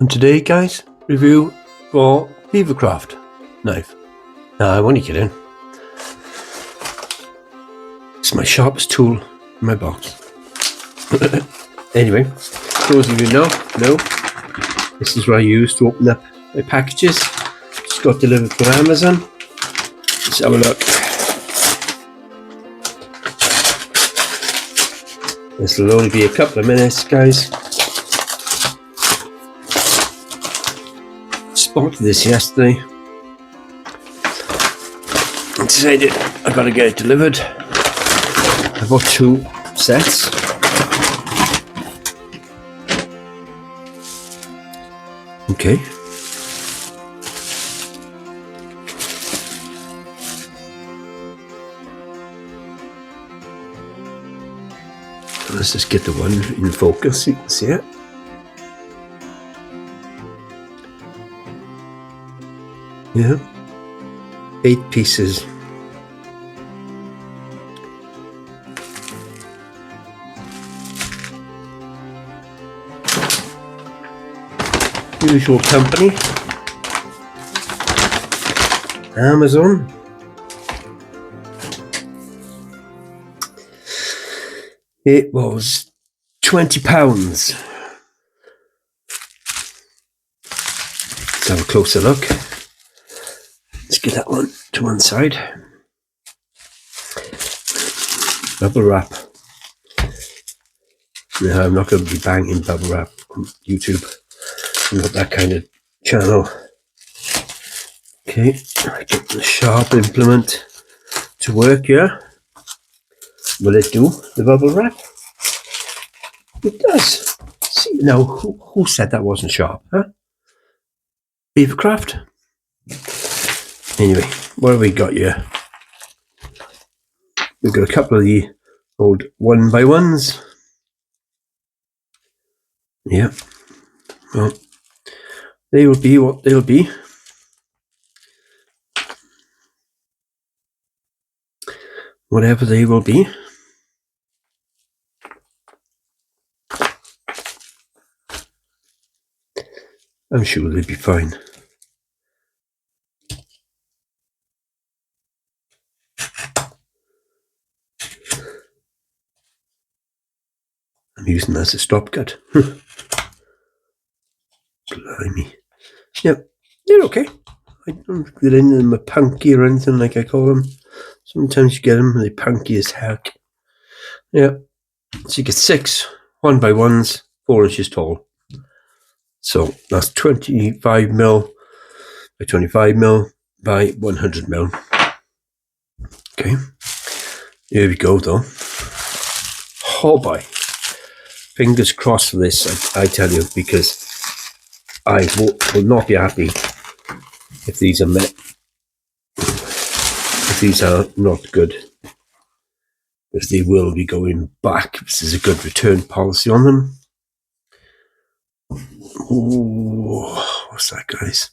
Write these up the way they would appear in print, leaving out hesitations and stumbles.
And today, guys, review for Beavercraft knife. Now, I'm only kidding. It's my sharpest tool in my box. Anyway, those of you know, this is what I use to open up my packages. Just got delivered from Amazon. Let's have a look. This will only be a couple of minutes, guys. Spotted this yesterday. I decided I gotta get it delivered. I bought 2 sets. Okay. Let's just get the one in focus so you can see it. Yeah. 8 pieces. Usual company. Amazon. It was £20. Let's have a closer look. Let's get that one to one side. Bubble wrap. No, I'm not going to be banging bubble wrap on YouTube. I'm not that kind of channel. Okay, I get the sharp implement to work here. Will it do the bubble wrap? It does. See, now, who said that wasn't sharp, huh? Beavercraft? Anyway, what have we got here? We've got a couple of the old 1x1s. Yeah. Well, they will be what they'll be. Whatever they will be. I'm sure they'll be fine. I'm using that as a stopcut. Blimey. Yep, they're okay. I don't get into them a punky or anything like I call them. Sometimes you get them and they're punky as heck. Yeah, so you get 6 1x1s, 4 inches tall. So that's 25mm by 25mm by 100mm. Okay, here we go though. Oh boy, fingers crossed for this, I tell you, because I will not be happy if these are met. If these are not good, because they will be going back. This is a good return policy on them. Oh, what's that, guys?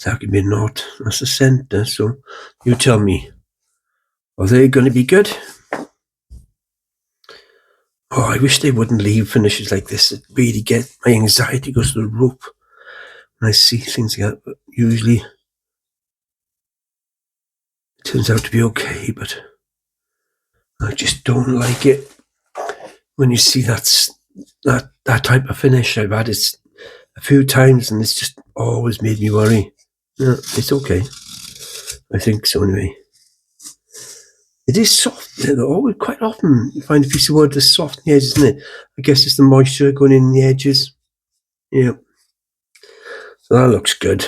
That could be a knot. That's the center. So you tell me, are they going to be good? Oh, I wish they wouldn't leave finishes like this. It really gets my anxiety goes to the roof when I see things like that. But usually it turns out to be okay, but I just don't like it when you see that type of finish. I've had it a few times and it's just always made me worry. Yeah, it's okay. I think so anyway. It is soft. Always, quite often you find a piece of wood that's soft in the edges, isn't it? I guess it's the moisture going in the edges. Yeah. So that looks good.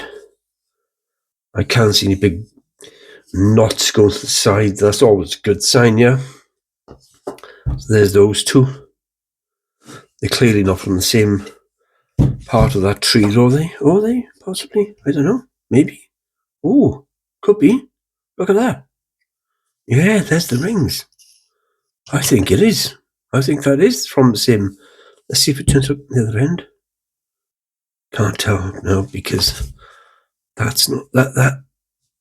I can't see any big knots going to the side. That's always a good sign, yeah. So there's those 2. They're clearly not from the same part of that tree, are they? Are they? Possibly? I don't know. Maybe. Oh, could be. Look at that. Yeah, there's the rings. I think it is. I think that is from the same. Let's see if it turns up the other end. Can't tell now because that's not that.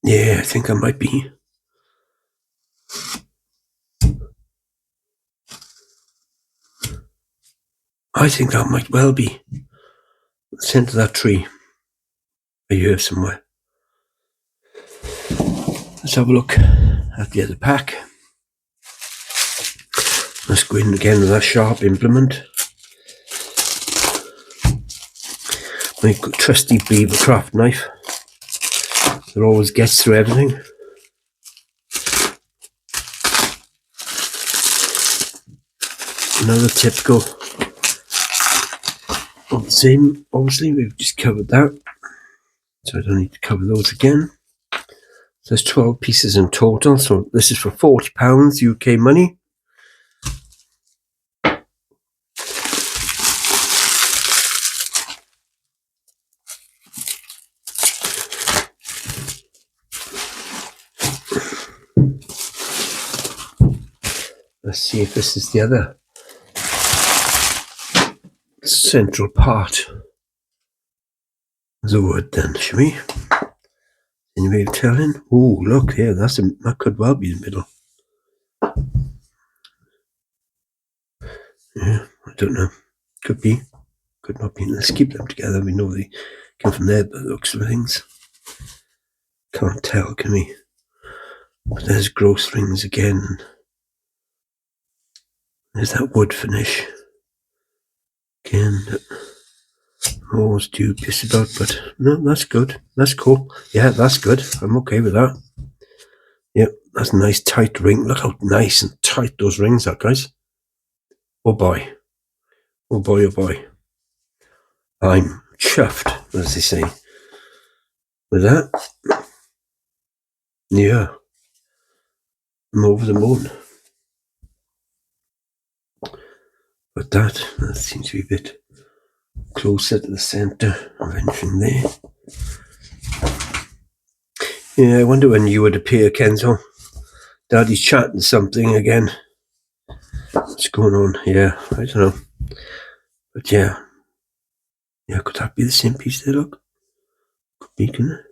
Yeah, I think that might be. I think that might well be. the centre of that tree. Are here somewhere. Let's have a look at the other pack. Let's go in again with that sharp implement. My trusty Beaver craft knife that always gets through everything. Another typical of the same, obviously we've just covered that, so I don't need to cover those again. So there's 12 pieces in total, so this is for £40 UK money. Let's see if this is the other central part of the wood then, shall we? Any way of telling? Oh, look here, that could well be the middle. Yeah, I don't know. Could be, could not be. Let's keep them together. We know they come from there, but the looks of things. Can't tell, can we? But there's gross rings again. There's that wood finish. Again, I'm always dubious about, but no, that's good. That's cool. Yeah, that's good. I'm okay with that. Yep, that's a nice tight ring. Look how nice and tight those rings are, guys. Oh boy. Oh boy, oh boy. I'm chuffed, as they say. With that, yeah, I'm over the moon. But that seems to be a bit closer to the centre of anything there. Yeah, I wonder when you would appear, Kenzo. Daddy's chatting something again. What's going on? Yeah, I don't know. But yeah. Yeah, could that be the same piece there, look? Could be, couldn't it?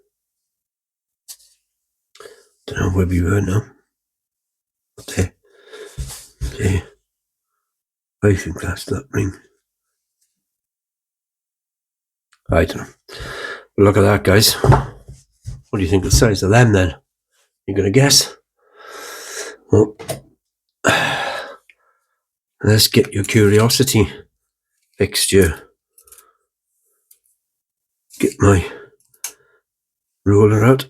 Don't know where we were now. There. There. I think that's that ring. I don't know. But look at that, guys. What do you think of the size of them then? You're going to guess? Well, let's get your curiosity fixture. Get my ruler out.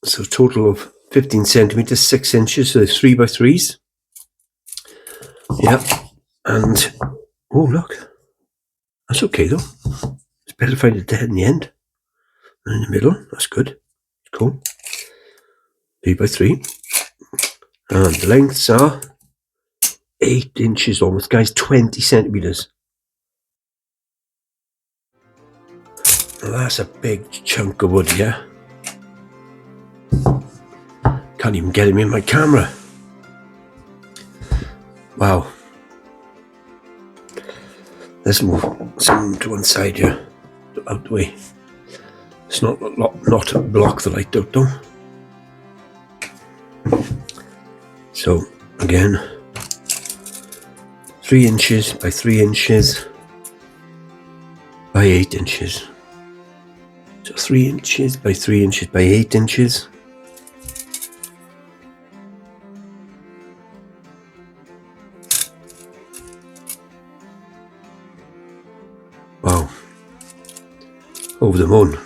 So a total of 15 centimeters, 6 inches, so 3 by 3s. Yep. And, oh look, that's okay though. It's better to find it dead in the end than in the middle. That's good. Cool. 3 by 3. And the lengths are 8 inches almost, guys, 20 centimeters. Now that's a big chunk of wood, yeah? Can't even get him in my camera. Wow. Let's move some to one side here, out the way. It's not block the light out though. So again, 3 inches by 3 inches by 8 inches. So 3 inches by 3 inches by 8 inches. Wow. Over the moon.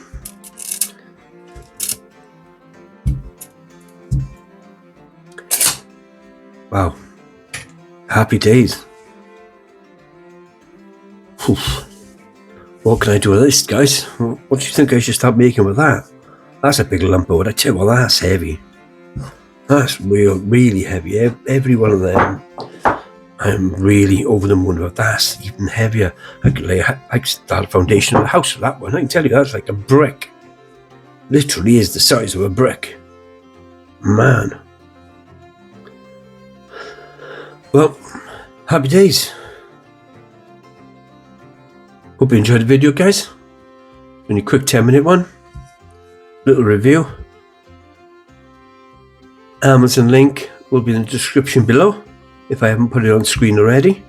Wow. Happy days. Oof. What can I do with this, guys? What do you think I should start making with that? That's a big lump of wood. I tell you what, that's heavy. That's really heavy. Every one of them, I'm really over the moon about. That's even heavier. I could start a foundation of a house with that one. I can tell you that's like a brick. Literally is the size of a brick. Man. Well, happy days. Hope you enjoyed the video, guys. Only a quick 10-minute one. Little review. Amazon link will be in the description below if I haven't put it on screen already.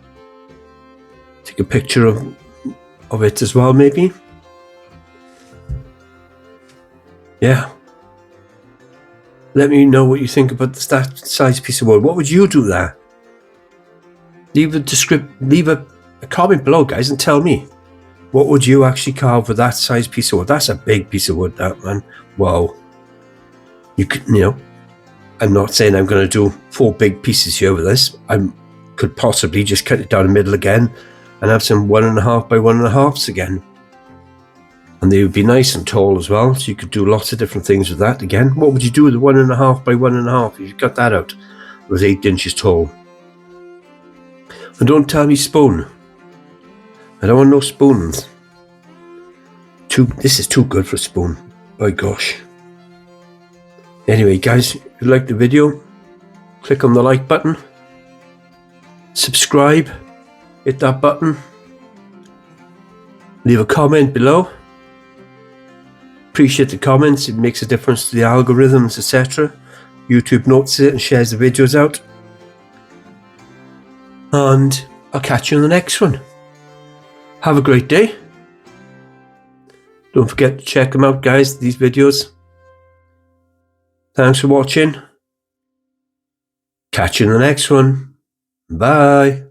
Take a picture of it as well, maybe. Yeah. Let me know what you think about that size piece of wood. What would you do there? Leave a comment below, guys, and tell me. What would you actually carve with that size piece of wood? That's a big piece of wood, that, man. Wow. You could, I'm not saying I'm going to do 4 big pieces here with this. I could possibly just cut it down the middle again and have some 1.5 by 1.5s again. And they would be nice and tall as well, so you could do lots of different things with that again. What would you do with a 1.5 by 1.5 if you cut that out? It was 8 inches tall. And don't tell me spoon. I don't want no spoons. This is too good for a spoon. My gosh. Anyway, guys, if you liked the video, click on the like button. Subscribe. Hit that button. Leave a comment below. Appreciate the comments. It makes a difference to the algorithms, etc. YouTube notes it and shares the videos out. And I'll catch you in the next one. Have a great day. Don't forget to check them out, guys, these videos. Thanks for watching. Catch you in the next one. Bye.